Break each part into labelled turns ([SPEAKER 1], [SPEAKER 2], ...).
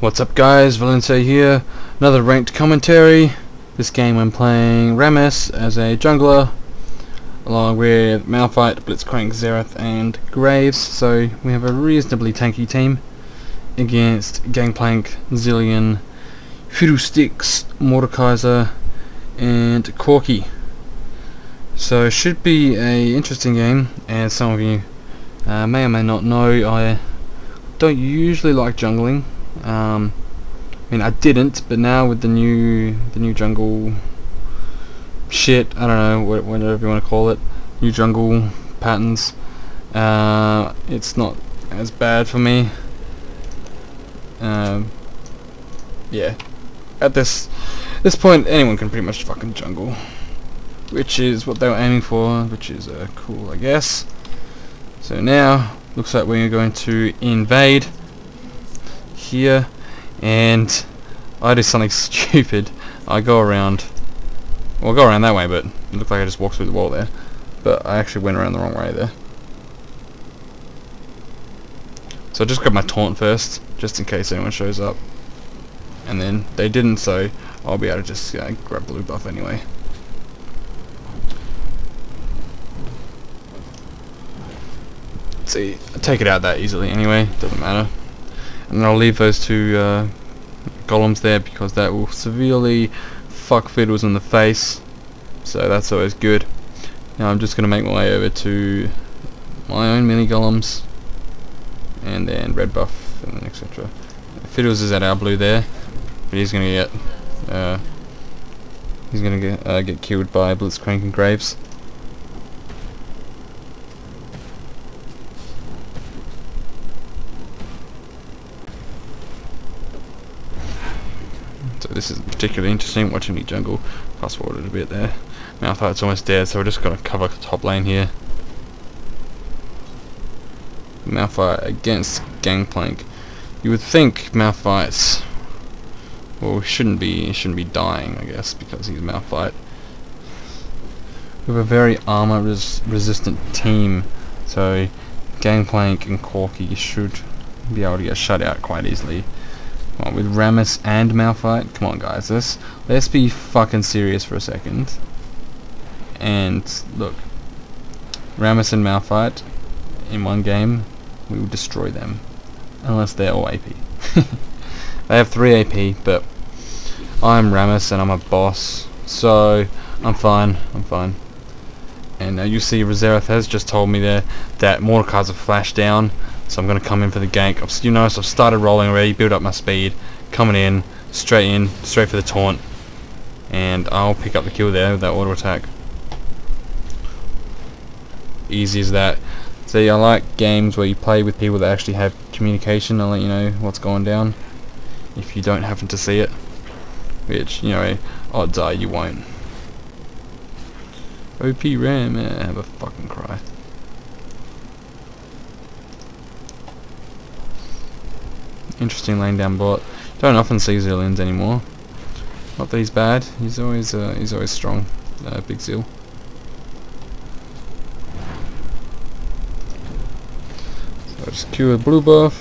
[SPEAKER 1] What's up guys, Valente here, another ranked commentary. This game I'm playing Rammus as a jungler, along with Malphite, Blitzcrank, Xerath and Graves, so we have a reasonably tanky team against Gangplank, Zillion, Fiddlesticks, Mordekaiser and Corky. So it should be a interesting game, as some of you may or may not know. I don't usually like jungling. I mean, I didn't, but now with the new jungle shit, I don't know, whatever you want to call it, new jungle patterns, it's not as bad for me. Yeah, at this point, anyone can pretty much fucking jungle, which is what they were aiming for, which is cool, I guess. So now looks like we're going to invade here, and I do something stupid. I go around, well, I go around that way, but it looked like I just walked through the wall there, but I actually went around the wrong way there. So I just grab my taunt first, just in case anyone shows up, and then they didn't, so I'll be able to just grab blue buff anyway. See, I take it out that easily anyway, doesn't matter. And I'll leave those two golems there because that will severely fuck Fiddles in the face, so that's always good. Now I'm just going to make my way over to my own mini golems, and then red buff and etc. Fiddles is at our blue there, but he's going to get killed by Blitzcrank and Graves. So this is particularly interesting, watching me jungle. Fast forward a bit there. Malphite's almost dead, so we're just going to cover the top lane here. Malphite against Gangplank. You would think Malphite's, well, shouldn't be dying, I guess, because he's Malphite. We have a very armor resistant team, so Gangplank and Corky should be able to get shut out quite easily. Well, with Rammus and Malphite, come on guys, let's be fucking serious for a second. And look, Rammus and Malphite in one game, we will destroy them, unless they're all AP. They have 3 AP, but I'm Rammus and I'm a boss, so I'm fine. And you see Xerath has just told me there that Mordekaiser flashed down, so I'm going to come in for the gank. You notice I've started rolling already, build up my speed, coming in, straight for the taunt, and I'll pick up the kill there with that auto attack. Easy as that. See, I like games where you play with people that actually have communication. I'll let you know what's going down if you don't happen to see it, which, you know, odds are you won't. OP Ram, have a fucking cry. Interesting lane down bot. Don't often see Zillions anymore. Not that he's bad. He's always strong. Big Zill. So I just cue a blue buff.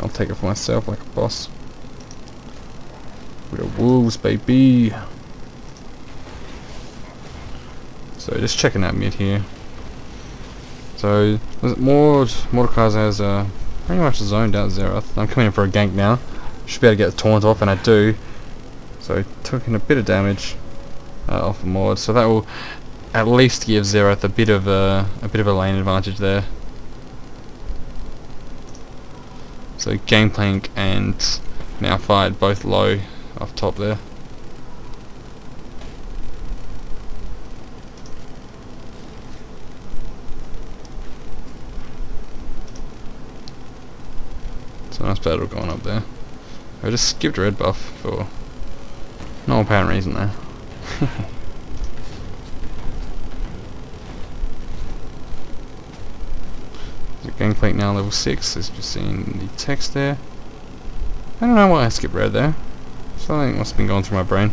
[SPEAKER 1] I'll take it for myself like a boss. We're wolves, baby. So just checking out mid here. So Mordekaiser has pretty much zoned out Xerath. I'm coming in for a gank now. Should be able to get the taunt off, and I do. So taking a bit of damage off of Mord. So that will at least give Xerath a bit of a lane advantage there. So Gangplank and Malphite both low off top there. So nice battle going up there. I just skipped red buff for no apparent reason there. So Gangplank now level 6, as you've seen the text there. I don't know why I skipped red there. Something must have been going through my brain.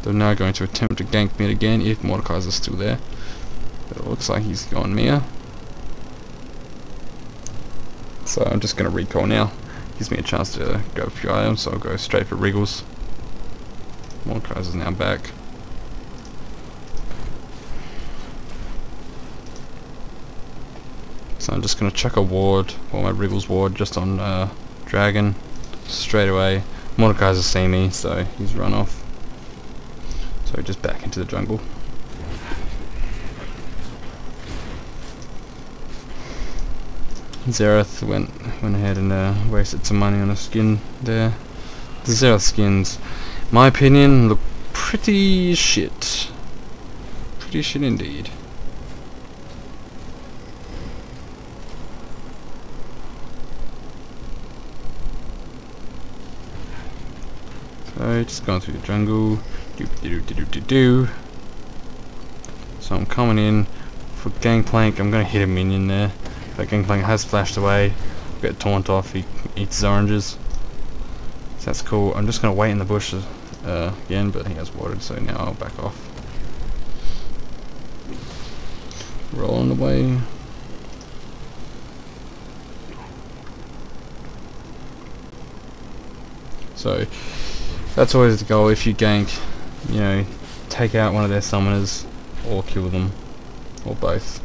[SPEAKER 1] They're now going to attempt to gank mid again if Mordekaiser's still there. But it looks like he's gone Mia. So I'm just going to recall now. Gives me a chance to go a few items, so I'll go straight for Wriggles. Mordekaiser's now back. So I'm just going to chuck a ward, or my Wriggles ward, just on Dragon, straight away. Mordekaiser's seen me, so he's run off. So just back into the jungle. Xerath went ahead and wasted some money on a skin there. The Xerath skins, in my opinion, look pretty shit. Pretty shit indeed. So just going through the jungle. So I'm coming in for Gangplank. I'm gonna hit a minion there. But Gangplank has flashed away. Get taunt off. He eats his oranges. So that's cool. I'm just gonna wait in the bushes again, but he has watered, so now I'll back off. Rolling away. So that's always the goal. If you gank, you know, take out one of their summoners or kill them, or both.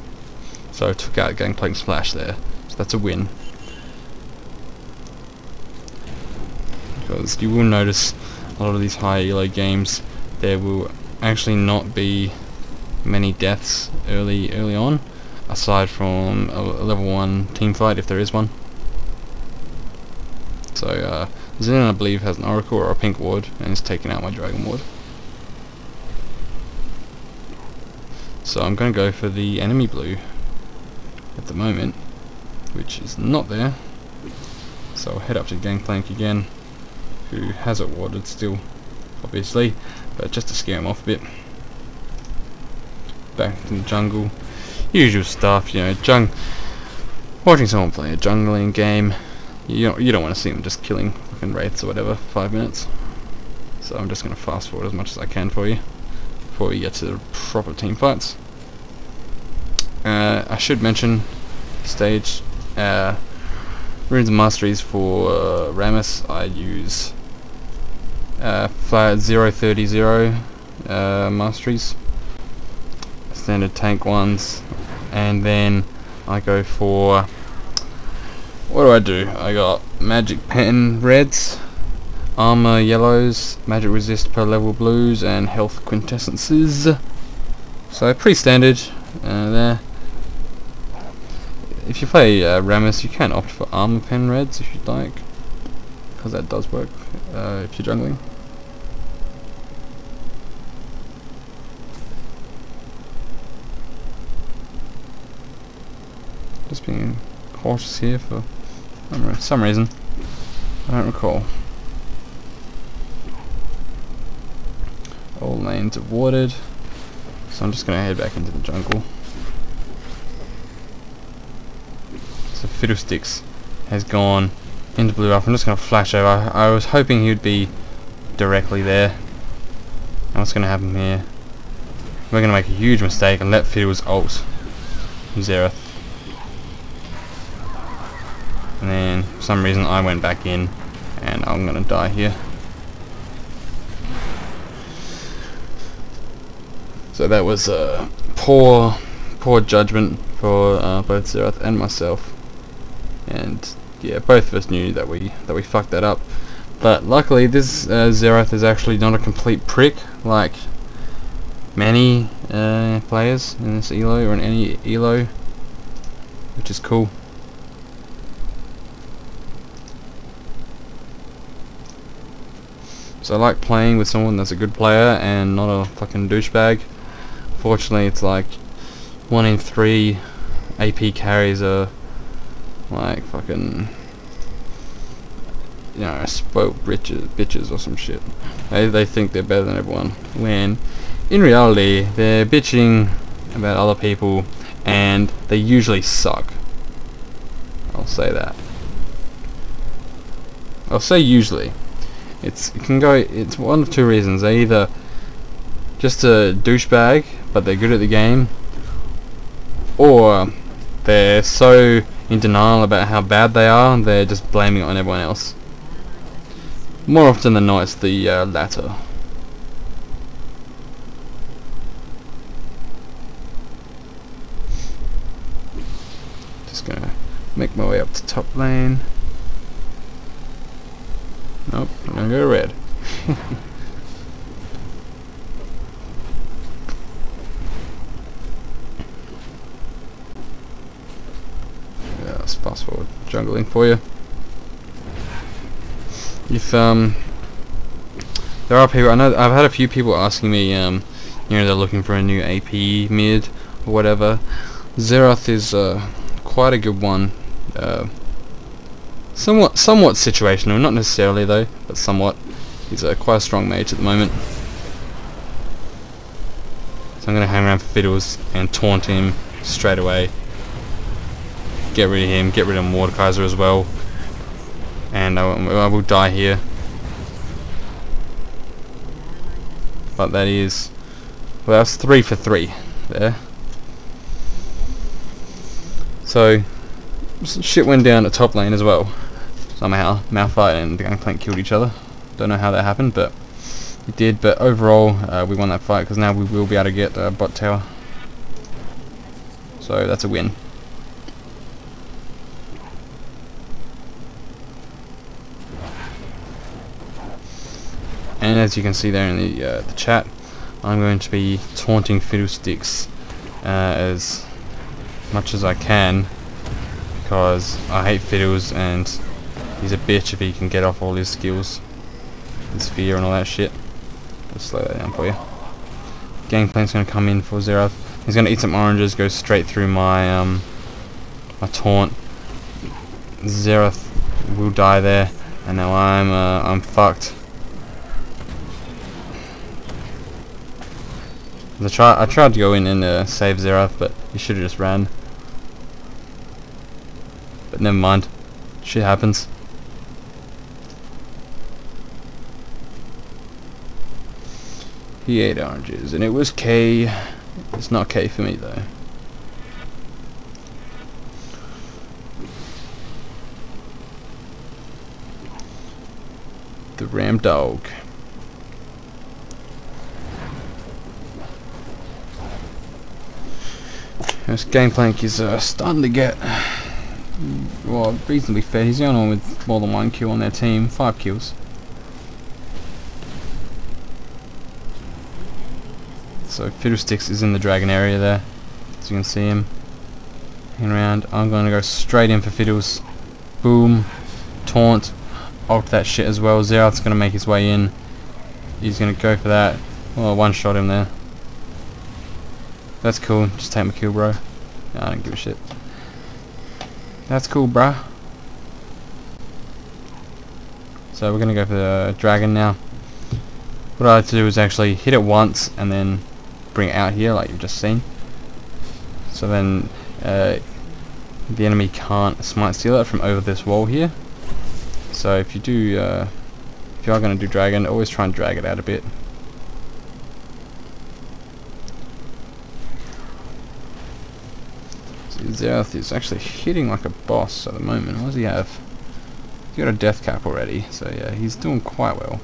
[SPEAKER 1] So I took out Gangplank's flash there, so that's a win. Because you will notice a lot of these high elo games, there will actually not be many deaths early on, aside from a level 1 team fight if there is one. So Xenon, I believe, has an Oracle or a pink ward, and he's taken out my Dragon ward. So I'm going to go for the enemy blue at the moment, which is not there. So I'll head up to Gangplank again, who has it warded still, obviously, but just to scare him off a bit. Back in the jungle, usual stuff, you know, watching someone play a jungling game, you don't want to see them just killing fucking wraiths or whatever for 5 minutes. So I'm just going to fast forward as much as I can for you before we get to the proper team fights. I should mention stage runes and masteries for Rammus. I use flat 030 masteries, standard tank ones, and then I go for, what do? I got magic pen reds, armor yellows, magic resist per level blues, and health quintessences. So pretty standard there. If you play Rammus, you can opt for armor pen reds if you'd like, because that does work if you're jungling. Just being cautious here for some reason. I don't recall. All lanes are watered, so I'm just going to head back into the jungle. So Fiddlesticks has gone into blue up. I'm just going to flash over. I was hoping he would be directly there. And what's going to happen here? We're going to make a huge mistake and let Fiddles ult Xerath. And then for some reason I went back in, and I'm going to die here. So that was poor judgment for both Xerath and myself. And yeah, both of us knew that we fucked that up. But luckily, this Xerath is actually not a complete prick like many players in this ELO or in any ELO, which is cool. So I like playing with someone that's a good player and not a fucking douchebag. Fortunately, it's like 1 in 3 AP carries are like fucking, you know, spoke bitches or some shit. They think they're better than everyone, when in reality they're bitching about other people and they usually suck. I'll say that. I'll say usually. It's one of two reasons. They either just a douchebag, but they're good at the game, or they're so in denial about how bad they are, they're just blaming it on everyone else. More often than not, it's the latter. Just gonna make my way up to top lane. Nope, I'm gonna go red. Yeah, let's fast forward jungling for you. If there are people, I know I've had a few people asking me, you know, they're looking for a new AP mid or whatever. Xerath is quite a good one. Somewhat situational, not necessarily though, but somewhat. He's quite a strong mage at the moment. So I'm going to hang around for fiddles and taunt him straight away. Get rid of him, get rid of Mordekaiser as well. And I will die here. But that is... well, that's 3 for 3 there. So, shit went down at top lane as well. Somehow, Malphite and the Gangplank killed each other. Don't know how that happened, but it did. But overall, we won that fight because now we will be able to get bot tower. So that's a win. And as you can see there in the chat, I'm going to be taunting Fiddlesticks as much as I can, because I hate Fiddles and he's a bitch if he can get off all his skills and Sphere and all that shit. Let's slow that down for you. Gangplank's going to come in for Xerath. He's going to eat some oranges, go straight through my my taunt. Xerath will die there, and now I'm fucked. I tried to go in and save Xerath, but he should have just ran. But never mind. Shit happens. He ate oranges, and it was K. It's not K for me though. The Ram Dog. This Gangplank is starting to get, well, reasonably fair. He's the only one with more than 1 kill on their team. 5 kills. So Fiddlesticks is in the dragon area there, as you can see him hanging around. I'm going to go straight in for Fiddles. Boom, taunt, ult that shit as well. Xerath's going to make his way in. He's going to go for that. Oh, one shot him there. That's cool. Just take my kill, bro. No, I don't give a shit. That's cool, bruh. So we're gonna go for the dragon now. What I like to do is actually hit it once and then bring it out here, like you've just seen. So then the enemy can't smite steal it from over this wall here. So if you do, if you are gonna do dragon, always try and drag it out a bit. Xerath is actually hitting like a boss at the moment. What does he have? He's got a death cap already, so yeah, he's doing quite well.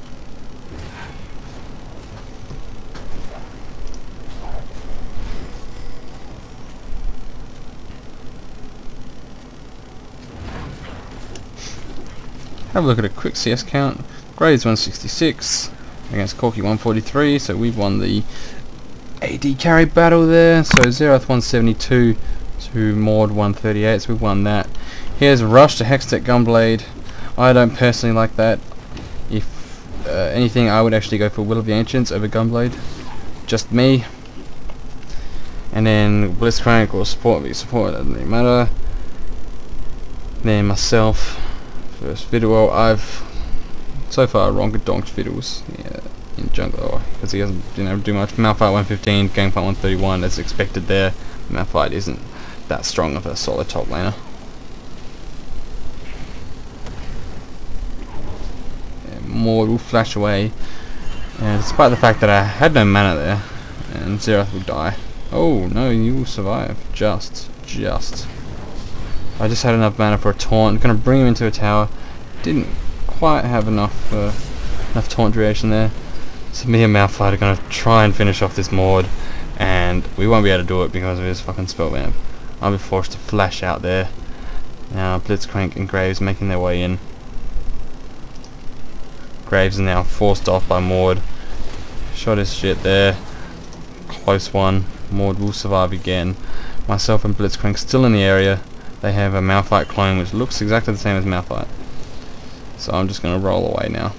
[SPEAKER 1] Have a look at a quick CS count. Grades 166 against Corky 143, so we've won the AD carry battle there. So Xerath 172 to Maud 138, so we've won that. Here's Rush to Hextech Gunblade. I don't personally like that. If anything, I would actually go for Will of the Ancients over Gunblade. Just me. And then Blitzcrank or support, doesn't really matter. Then myself, first Fiddle. I've so far wronged donked Fiddles in jungle, because he doesn't do much. Malphite 115, Gangplank 131, as expected there. Malphite isn't that strong of a solid top laner. Maud will flash away. And despite the fact that I had no mana there, and Xerath will die. Oh no, you will survive. Just. I just had enough mana for a taunt. Gonna bring him into a tower. Didn't quite have enough taunt duration there. So me and Malphite are gonna try and finish off this Mord, and we won't be able to do it because of his fucking spell vamp. I'll be forced to flash out there. Now Blitzcrank and Graves making their way in. Graves is now forced off by Mord. Shot his shit there. Close one. Mord will survive again. Myself and Blitzcrank still in the area. They have a Malphite clone which looks exactly the same as Malphite. So I'm just going to roll away now.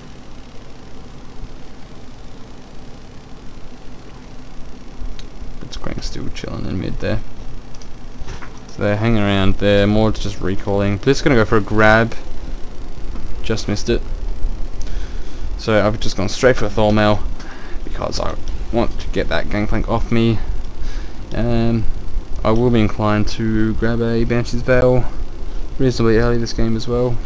[SPEAKER 1] Blitzcrank's still chilling in mid there. So they're hanging around there. Mord's just recalling. Blitz going to go for a grab. Just missed it. So I've just gone straight for a Thormail because I want to get that Gangplank off me. I will be inclined to grab a Banshee's Veil reasonably early this game as well.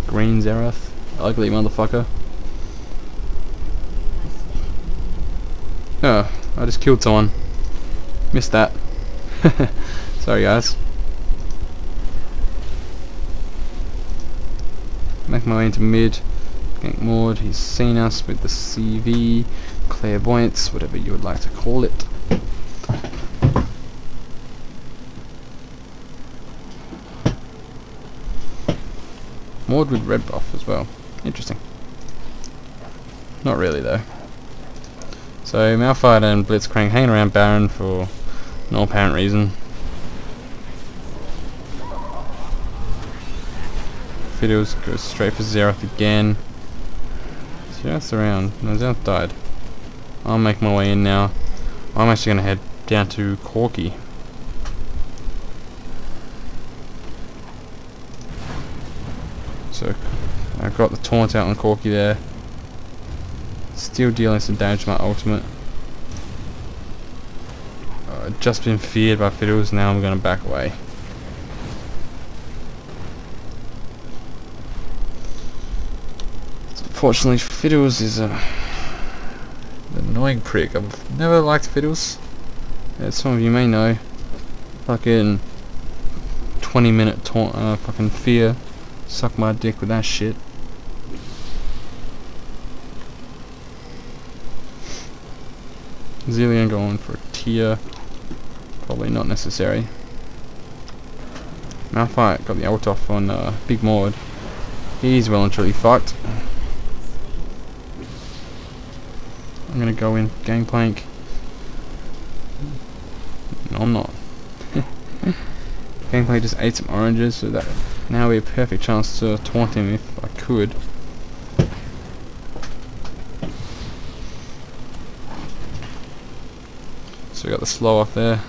[SPEAKER 1] Green Xerath, ugly motherfucker. Oh, I just killed someone. Missed that. Sorry guys. Make my way into mid. Gank Mord, he's seen us with the CV, clairvoyance, whatever you would like to call it. Mord with red buff as well. Interesting. Not really though. So Malphite and Blitzcrank hanging around Baron for no apparent reason. Fiddles goes straight for Xerath again. Xerath's around. No, Xerath died. I'll make my way in now. I'm actually going to head down to Corki. So I've got the taunt out on Corki there. Still dealing some damage to my ultimate. Just been feared by Fiddles, now I'm going to back away. Unfortunately, Fiddles is an annoying prick. I've never liked Fiddles, as some of you may know. Fucking 20-minute taunt, fucking fear. Suck my dick with that shit. Zillion going for a tier. Probably not necessary. Malphite got the ult off on Big Mord. He's well and truly fucked. I'm gonna go in Gangplank. No, I'm not. Gangplank just ate some oranges, so that now we have a perfect chance to taunt him if I could. So we got the slow off there,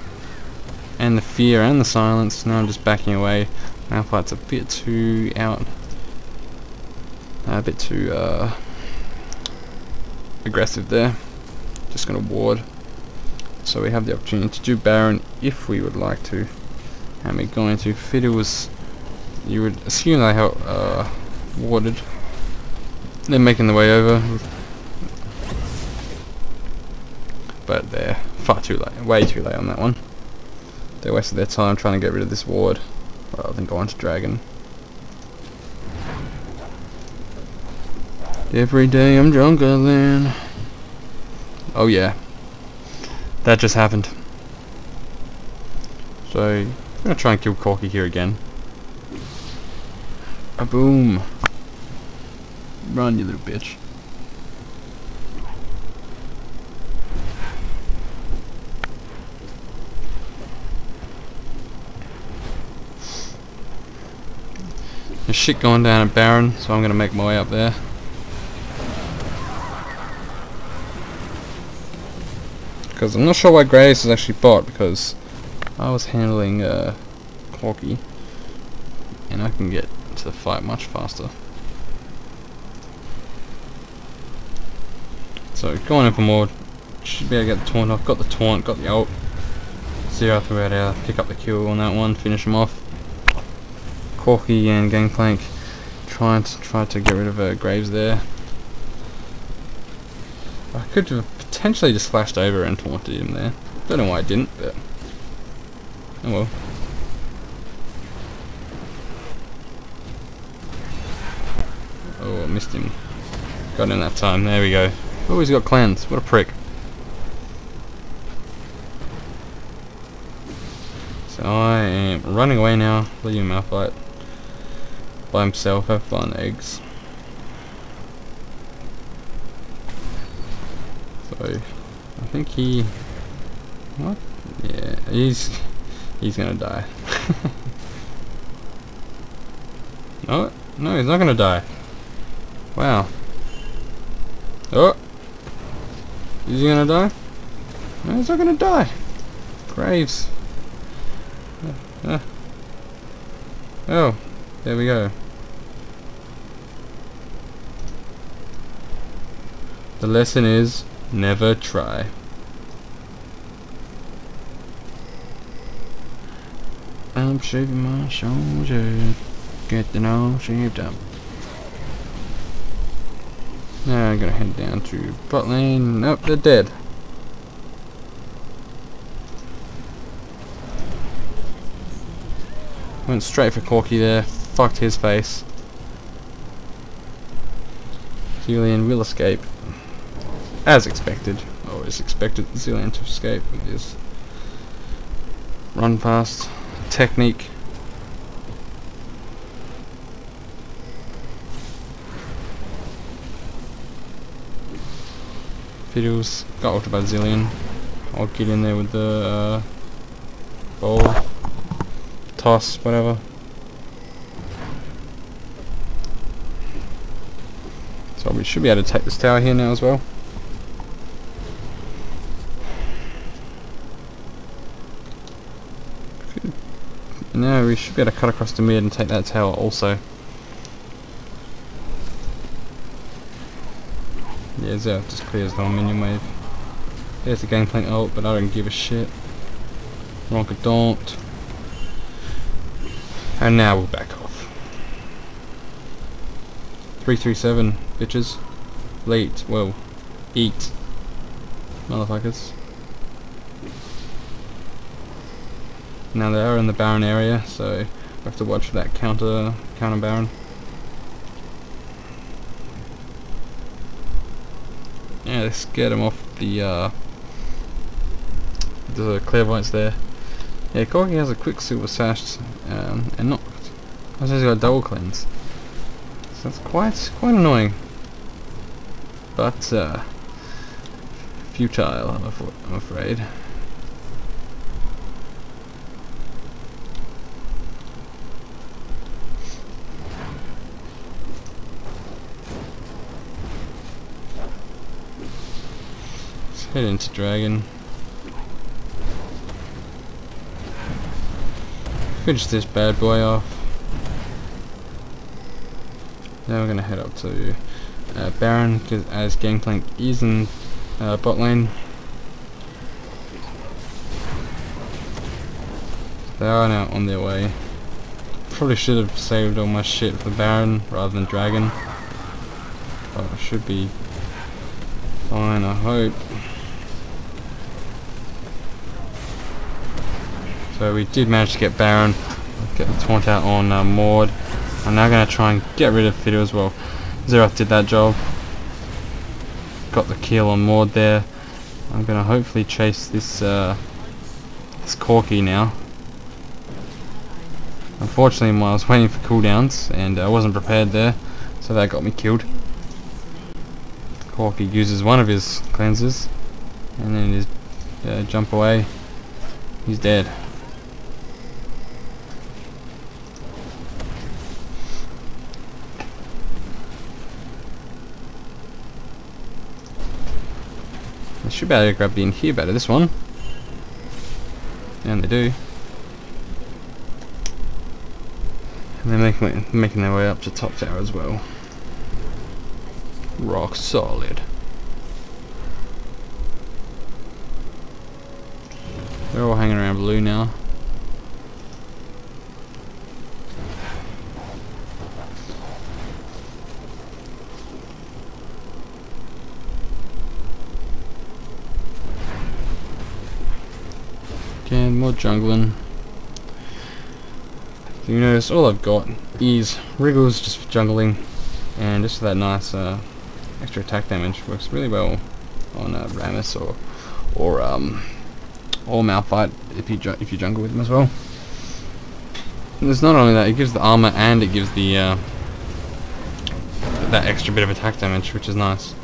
[SPEAKER 1] and the fear and the silence. Now I'm just backing away. Malphite's a bit too out, a bit too aggressive there. Just gonna ward. So we have the opportunity to do Baron if we would like to. And we're going to Fiddles. You would assume they have warded. They're making their way over, but they're far too late, way too late on that one. They wasted their time trying to get rid of this ward rather than go on to Dragon. Every day I'm drunker than. Oh yeah, that just happened. So I'm gonna try and kill Corki here again. A boom! Run, you little bitch. There's shit going down at Baron, so I'm gonna make my way up there. Because I'm not sure why Graves is actually bot, because I was handling Corki, and I can get to the fight much faster. So going in for Mord, should be able to get the taunt off. Got the taunt, got the ult. Xerath were able to pick up the kill on that one, finish him off. Corki and Gangplank Try to get rid of Graves there. I could have potentially just flashed over and taunted him there. Don't know why I didn't, but oh well. Oh, I missed him. Got him that time. There we go. Oh, he's got cleanse. What a prick. So I am running away now, leaving Malphite by himself. Have fun, eggs. So I think he. What? Yeah, he's gonna die. No, he's not gonna die. Wow. Oh, is he gonna die? No, he's not gonna die. Graves. Oh, there we go. The lesson is never try. I'm shaving my shoulder, get the nose shaved up. Now I'm gonna head down to bot lane. Nope, they're dead. Went straight for Corky there, fucked his face. Zilean will escape. As expected. Always expected Zilean to escape with his run past technique. Fiddles got ulted by Zilean. I'll get in there with the bowl. Toss, whatever. So we should be able to take this tower here now as well. No, we should be able to cut across the mid and take that tower also. Yeah, Zerf just clears the whole minion wave. There's the Gangplank ult, but I don't give a shit. Ronka don't. And now we'll back off. 337, bitches. Late. Well, eat. Motherfuckers. Now they are in the Baron area, so we have to watch for that counter Baron. Yeah, let's get him off the clairvoyance there. Yeah, Corky has a Quicksilver sash, and not. I suppose he's got a double cleanse. So that's quite annoying. But futile, I'm afraid. Let's head into Dragon. Finish this bad boy off. Now we're gonna head up to Baron, because as Gangplank is in bot lane. They are now on their way. Probably should have saved all my shit for Baron rather than Dragon, but I should be fine, I hope. So we did manage to get Baron, get the taunt out on Maud. I'm now going to try and get rid of Fiddle as well. Xerath did that job. Got the kill on Maud there. I'm going to hopefully chase this this Corky now. Unfortunately, I was waiting for cooldowns and I wasn't prepared there, so that got me killed. Corky uses one of his cleanses, and then his jump away. He's dead. They should be able to grab the inhib out of this one. And they do. And they're making their way up to top tower as well. Rock solid. They're all hanging around blue now. Again, more jungling. You notice all I've got is wriggles just for jungling, and just that nice extra attack damage. Works really well on Rammus or Malphite if you jungle with him as well. And it's not only that, it gives the armor and it gives the that extra bit of attack damage, which is nice.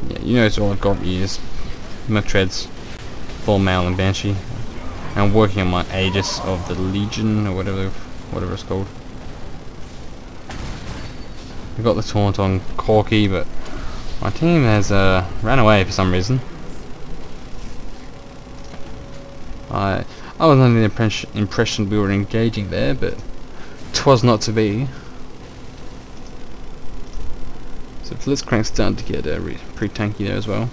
[SPEAKER 1] Yeah, you notice all I've got is Merc Treads, Full Mail and Banshee. And I'm working on my Aegis of the Legion, or whatever it's called. I've got the taunt on Corky, but my team has ran away for some reason. I was under the impression we were engaging there, but 'twas not to be. So Blitzcrank's starting to get pretty tanky there as well.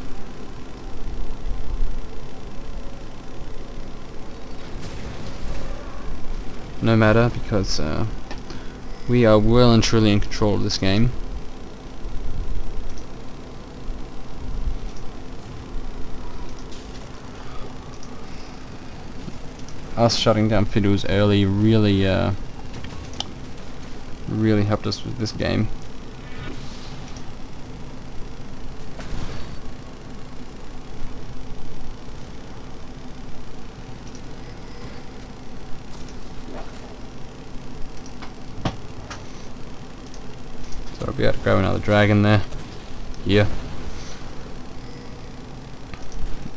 [SPEAKER 1] No matter, because we are well and truly in control of this game. Us shutting down Fiddles early really helped us with this game. So I'll be able to grab another dragon there. Yeah.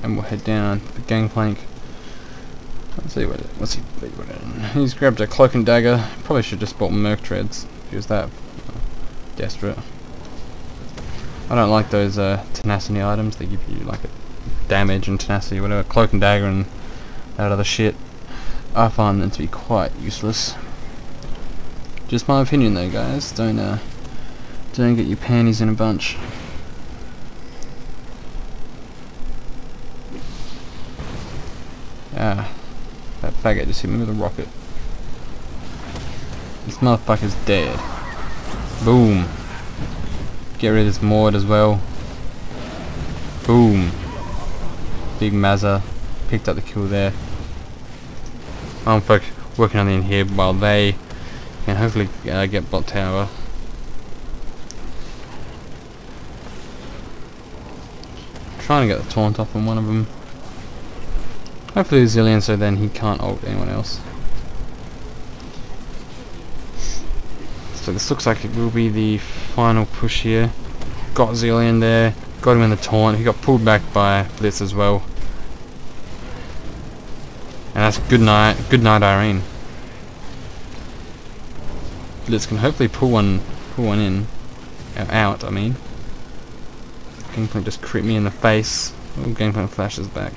[SPEAKER 1] And we'll head down the gangplank. Let's see what's he doing. He's grabbed a cloak and dagger. Probably should just bought Merc Treads if he was that desperate. I don't like those tenacity items. They give you like a damage and tenacity, whatever. Cloak and dagger and that other shit. I find them to be quite useless. Just my opinion though, guys. Don't get your panties in a bunch. Ah. That faggot just hit me with a rocket. This motherfucker's dead. Boom. Get rid of this Maud as well. Boom. Big Mazza. Picked up the kill there. I'm working on the end here while they can hopefully get bot tower. Trying to get the taunt off on one of them. Hopefully he's Zillion, so then he can't ult anyone else. So this looks like it will be the final push here. Got Zillion there, got him in the taunt. He got pulled back by Blitz as well. And that's good night Irene. Blitz can hopefully pull one in, out. I mean, Gangplank just crit me in the face. Oh, Gangplank flashes back.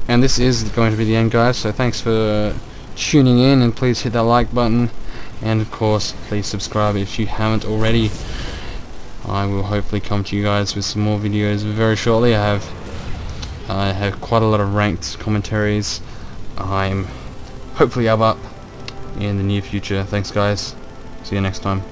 [SPEAKER 1] And this is going to be the end, guys, so thanks for tuning in, and please hit that like button, and of course please subscribe if you haven't already. I will hopefully come to you guys with some more videos very shortly. I have quite a lot of ranked commentaries. I'm hopefully up in the near future. Thanks guys, see you next time.